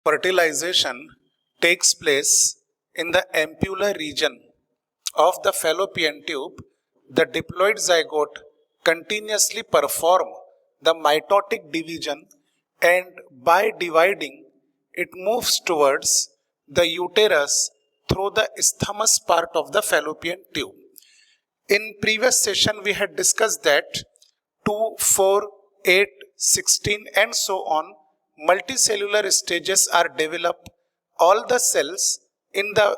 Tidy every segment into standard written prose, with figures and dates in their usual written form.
Fertilization takes place in the ampulla region of the fallopian tube. The diploid zygote continuously perform the mitotic division, and by dividing it moves towards the uterus through the isthmus part of the fallopian tube. In previous session we had discussed that 2, 4, 8, 16 and so on multicellular stages are developed. All the cells in the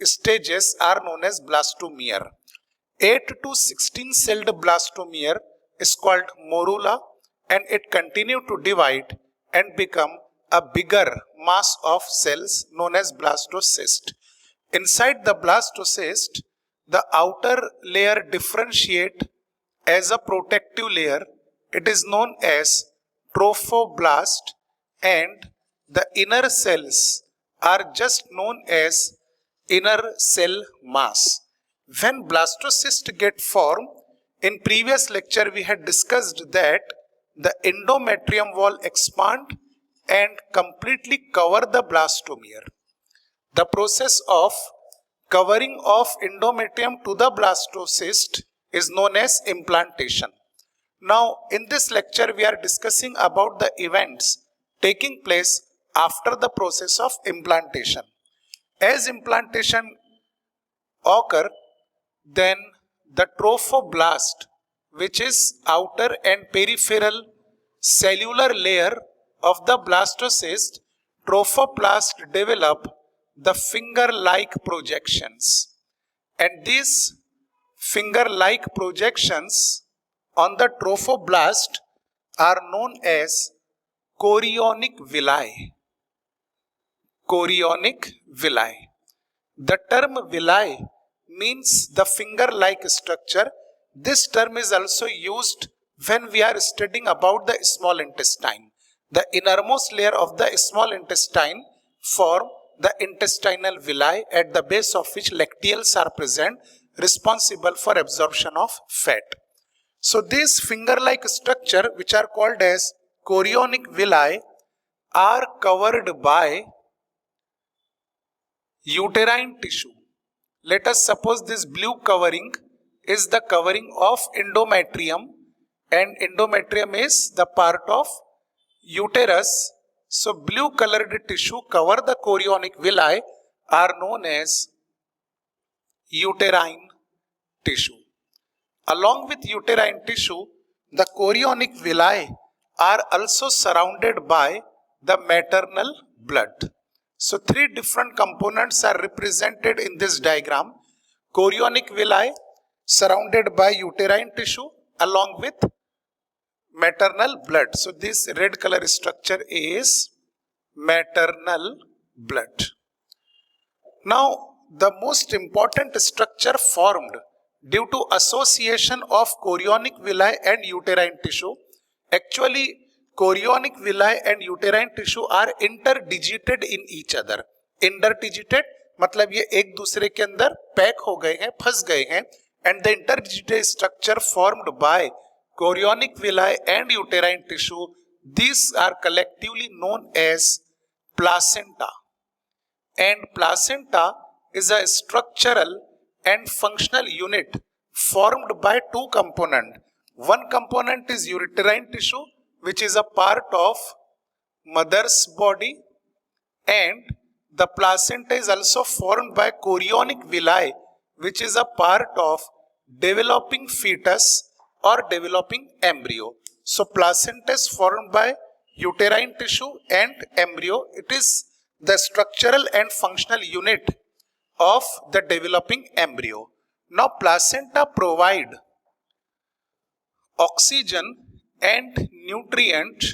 stages are known as blastomere. 8 to 16 celled blastomere is called morula, and it continue to divide and become a bigger mass of cells known as blastocyst. Inside the blastocyst, the outer layer differentiate as a protective layer. It is known as trophoblast, and the inner cells are just known as inner cell mass. When blastocyst get formed, in previous lecture we had discussed that the endometrium wall expand and completely cover the blastomere. The process of covering of endometrium to the blastocyst is known as implantation. Now in this lecture we are discussing about the events taking place after the process of implantation. As implantation occur, then the trophoblast, which is outer and peripheral cellular layer of the blastocyst, trophoblast develop the finger-like projections, and these finger-like projections on the trophoblast are known as chorionic villi. Chorionic villi. The term villi means the finger-like structure. This term is also used when we are studying about the small intestine. The innermost layer of the small intestine form the intestinal villi, at the base of which lacteals are present, responsible for absorption of fat. So these finger-like structure, which are called as chorionic villi, are covered by uterine tissue. Let us suppose this blue covering is the covering of endometrium, and endometrium is the part of uterus. So blue colored tissue cover the chorionic villi are known as uterine tissue. Along with uterine tissue, the chorionic villi are also surrounded by the maternal blood. So three different components are represented in this diagram. Chorionic villi surrounded by uterine tissue along with maternal blood. So this red color structure is maternal blood. Now the most important structure formed due to association of chorionic villi and uterine tissue. Actually chorionic villi and uterine tissue are interdigited in each other. Interdigited मतलब ये एक दूसरे के अंदर pack हो गए हैं, फंस गए हैं, and the interdigited structure formed by chorionic villi and uterine tissue, these are collectively known as placenta. And placenta is a structural and functional unit formed by two components. One component is uterine tissue, which is a part of mother's body, and the placenta is also formed by chorionic villi, which is a part of developing fetus or developing embryo. So placenta is formed by uterine tissue and embryo. It is the structural and functional unit of the developing embryo. Now placenta provide oxygen and nutrient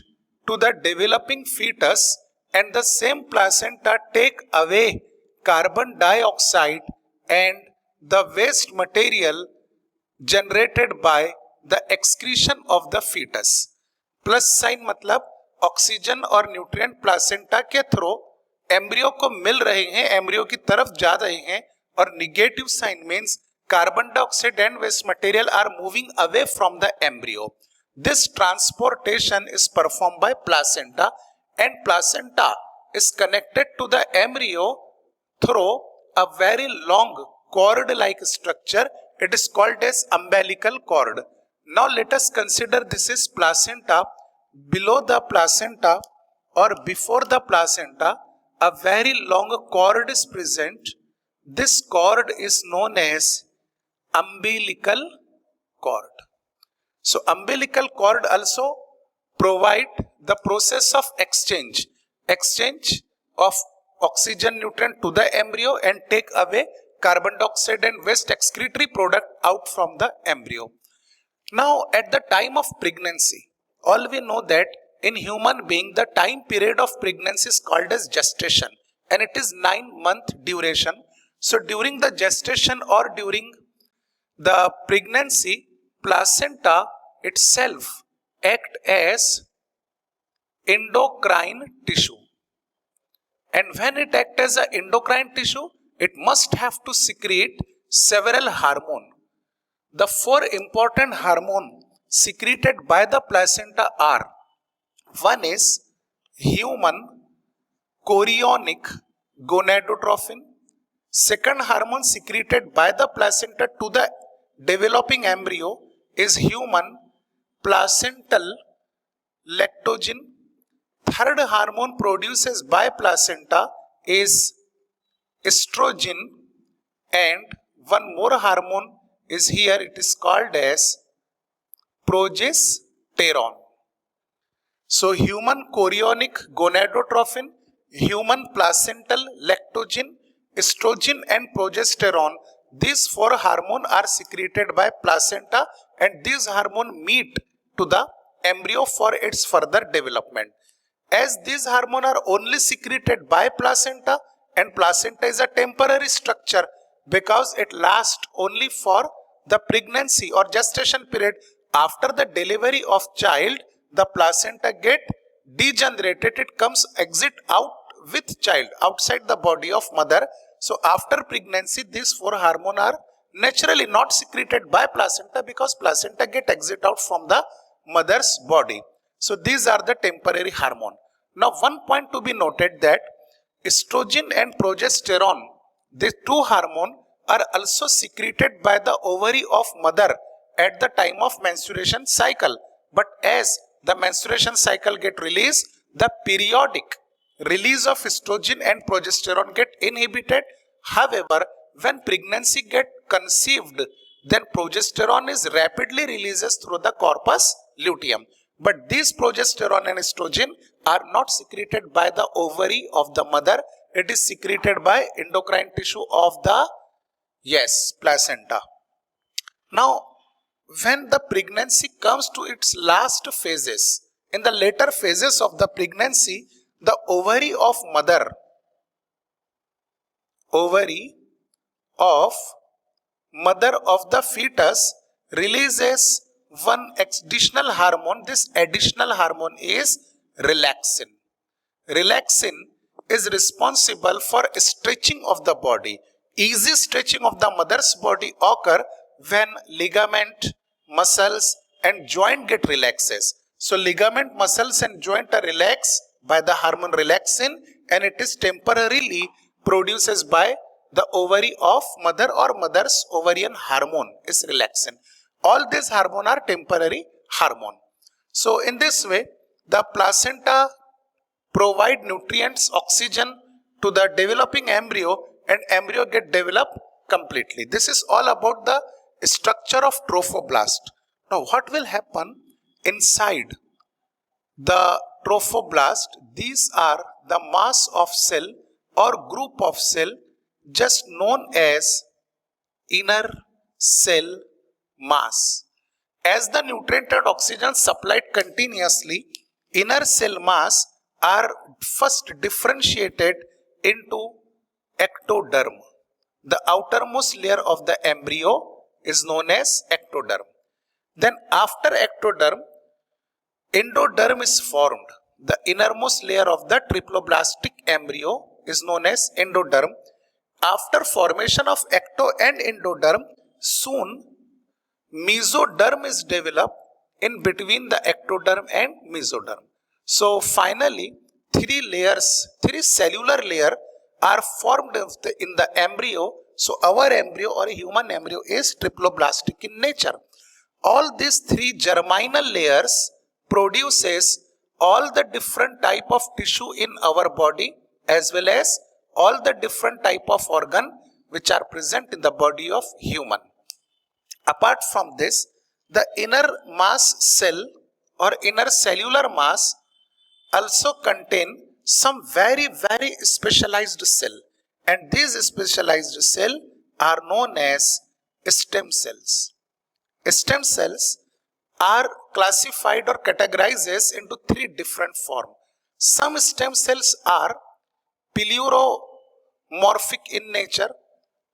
to the developing fetus, and the same placenta take away carbon dioxide and the waste material generated by the excretion of the fetus. Plus sign मतलब oxygen और nutrient placenta के through embryo को मिल रहे हैं, embryo की तरफ जा रहे हैं, और negative sign means carbon dioxide and waste material are moving away from the embryo. This transportation is performed by placenta, and placenta is connected to the embryo through a very long cord-like structure. It is called as umbilical cord. Now let us consider this is placenta. Below the placenta or before the placenta, a very long cord is present. This cord is known as umbilical cord. So umbilical cord also provide the process of exchange of oxygen nutrient to the embryo and take away carbon dioxide and waste excretory product out from the embryo. Now at the time of pregnancy, all we know that in human being the time period of pregnancy is called as gestation and it is 9-month duration. So during the gestation or during the pregnancy, placenta itself act as endocrine tissue, and when it acts as an endocrine tissue, it must have to secrete several hormones. The 4 important hormones secreted by the placenta are: one is human chorionic gonadotrophin. Second hormone secreted by the placenta to the developing embryo is human placental lactogen. Third hormone produced by placenta is estrogen, and one more hormone is here, it is called as progesterone. So human chorionic gonadotrophin, human placental lactogen, estrogen and progesterone, these 4 hormones are secreted by placenta and these hormones meet to the embryo for its further development. As these hormones are only secreted by placenta, and placenta is a temporary structure because it lasts only for the pregnancy or gestation period. After the delivery of child, the placenta get degenerated, it comes exit out with child outside the body of mother. So after pregnancy, these 4 hormones are naturally not secreted by placenta because placenta get exit out from the mother's body. So these are the temporary hormone. Now one point to be noted that estrogen and progesterone, these 2 hormones are also secreted by the ovary of mother at the time of menstruation cycle. But as the menstruation cycle get released, the periodic release of estrogen and progesterone get inhibited. However, when pregnancy get conceived, then progesterone is rapidly released through the corpus luteum. But these progesterone and estrogen are not secreted by the ovary of the mother. It is secreted by endocrine tissue of the placenta. Now, when the pregnancy comes to its last phases, in the later phases of the pregnancy, the ovary of the fetus releases one additional hormone. This additional hormone is relaxin. Relaxin is responsible for stretching of the body. Easy stretching of the mother's body occur when ligament, muscles and joint get relaxes. So ligament, muscles and joint are relaxed by the hormone relaxin, and it is temporarily produces by the ovary of mother or mother's ovarian hormone is relaxin. All these hormones are temporary hormone. So in this way, the placenta provide nutrients, oxygen to the developing embryo, and embryo get developed completely. This is all about the structure of trophoblast. Now what will happen inside the trophoblast? These are the mass of cell or group of cell just known as inner cell mass. As the nutrient and oxygen supplied continuously, inner cell mass are first differentiated into ectoderm. The outermost layer of the embryo is known as ectoderm. Then after ectoderm, endoderm is formed. The innermost layer of the triploblastic embryo is known as endoderm. After formation of ecto and endoderm, soon mesoderm is developed in between the ectoderm and mesoderm. So finally, three layers, three cellular layer are formed in the embryo. So our embryo or human embryo is triploblastic in nature. All these three germinal layers produces all the different type of tissue in our body as well as all the different type of organ which are present in the body of human. Apart from this, the inner mass cell or inner cellular mass also contain some very specialized cell, and these specialized cell are known as stem cells. Stem cells are classified or categorized into three different forms. Some stem cells are pleuromorphic in nature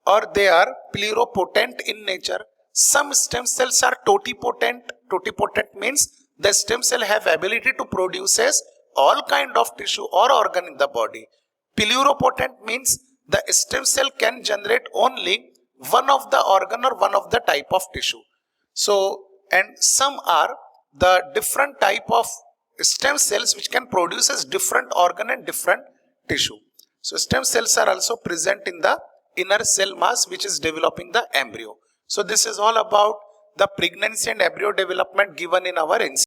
or they are pluripotent in nature. Some stem cells are totipotent. Totipotent means the stem cell have ability to produce all kind of tissue or organ in the body. Pluripotent means the stem cell can generate only one of the organ or one of the type of tissue. So, and some are the different type of stem cells which can produce as different organ and different tissue. So, stem cells are also present in the inner cell mass which is developing the embryo. So, this is all about the pregnancy and embryo development given in our NCERT.